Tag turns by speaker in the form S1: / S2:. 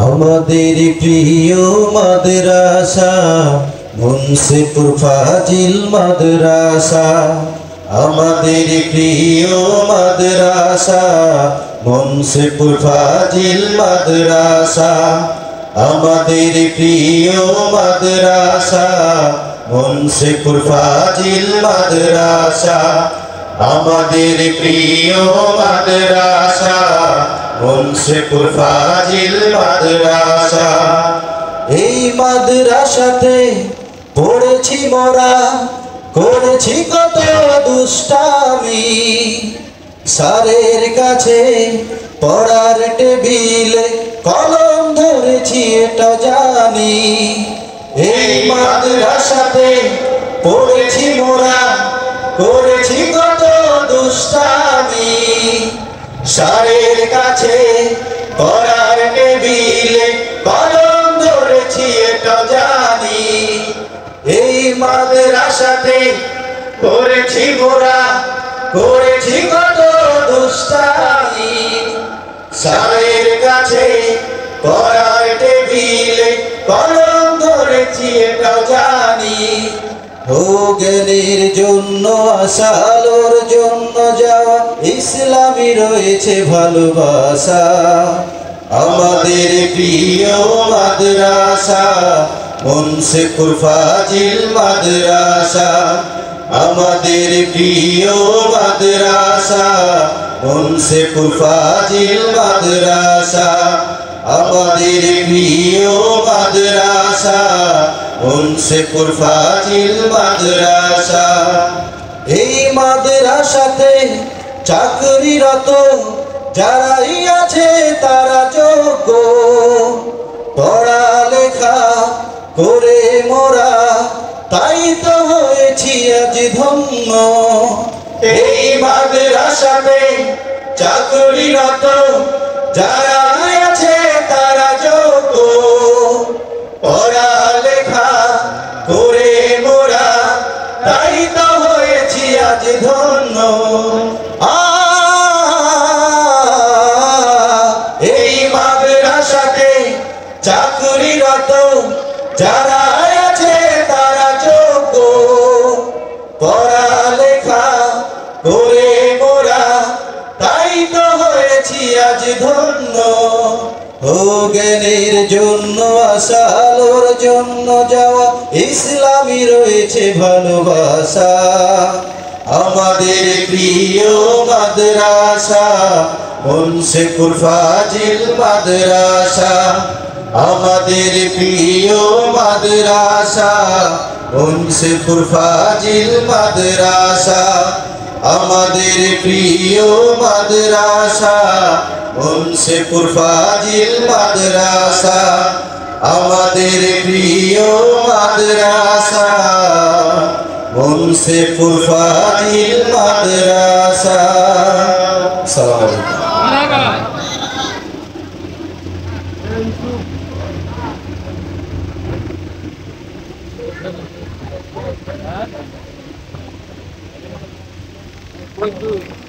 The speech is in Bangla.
S1: আমাদের প্রিয় মাদ্রাসা মুন্সিপুর ফাজিল মাদ্রাসা। আমাদের প্রিয় মাদ্রাসা মুন্সিপুর ফাজিল মাদ্রাসা। আমাদের প্রিয় মাদ্রাসা মুন্সিপুর ফাজিল মাদ্রাসা। আমাদের প্রিয় মাদ্রাসা মুন্সিপুর ফাজিল মাদ্রাসা। এই মাদ্রাসাতে পড়েছি মোরা, করেছি কত দুষ্টামি। স্যারের কাছে পড়ার টেবিলে কলম ধরেছি এটা জানি। এই মাদ্রাসাতে পড়েছি মোরা, করেছি কত দুষ্টামি। স্যারের কাছে পড়ার টেবিলে কলম ধরেছি এটা জানি। এই মাদ্রাসাতে পড়েছি মোরা, করেছি কত দুষ্টামি। স্যারের কাছে পড়ার টেবিলে কলম ধরেছি এটা জানি। ও জ্ঞানের জন্য আসা, আলোর জন্য যাওয়া, ইসলামী রয়েছে ভালোবাসা। আমাদের প্রিয় মাদ্রাসা মুন্সিপুর ফাজিল মাদ্রাসা। আমাদের প্রিয় মাদ্রাসা মুন্সিপুর ফাজিল মাদ্রাসা। আমাদের প্রিয় মাদ্রাসা মুন্সিপুর ফাজিল মাদ্রাসা। এই মাদ্রাসাতে চাকরিরত যারাই আছে তারা যোগ্য। পড়ালেখা করে মোরা তাই তো হয়েছি আজ ধন্য। এই মাদ্রাসাতে চাকরিরত যারাই আছে তারা যোগ্য। পড়ালেখা করে মোরা তাই তো হয়েছি আজ ধন্য। এই মাদ্রাসাতে চাকরিরত যারা আছে তারা যোগ্য। পড়ালেখা করে মোরা তাই তো হয়েছি আজ ধন্য। ও জ্ঞানের জন্য আসা, আলোর জন্য যাওয়া, ইসলামী রয়েছে ভালোবাসা। আমাদের প্রিয় মাদ্রাসা মুন্সিপুর ফাজিল মাদ্রাসা। আমাদের প্রিয় মাদ্রাসা মুন্সিপুর ফাজিল মাদ্রাসা। আমাদের প্রিয় মাদ্রাসা মুন্সিপুর ফাজিল মাদ্রাসা। আমাদের প্রিয় মাদ্রাসা মুন্সিপুর ফাজিল মাদ্রাসা। আসসালামু আলাইকুম।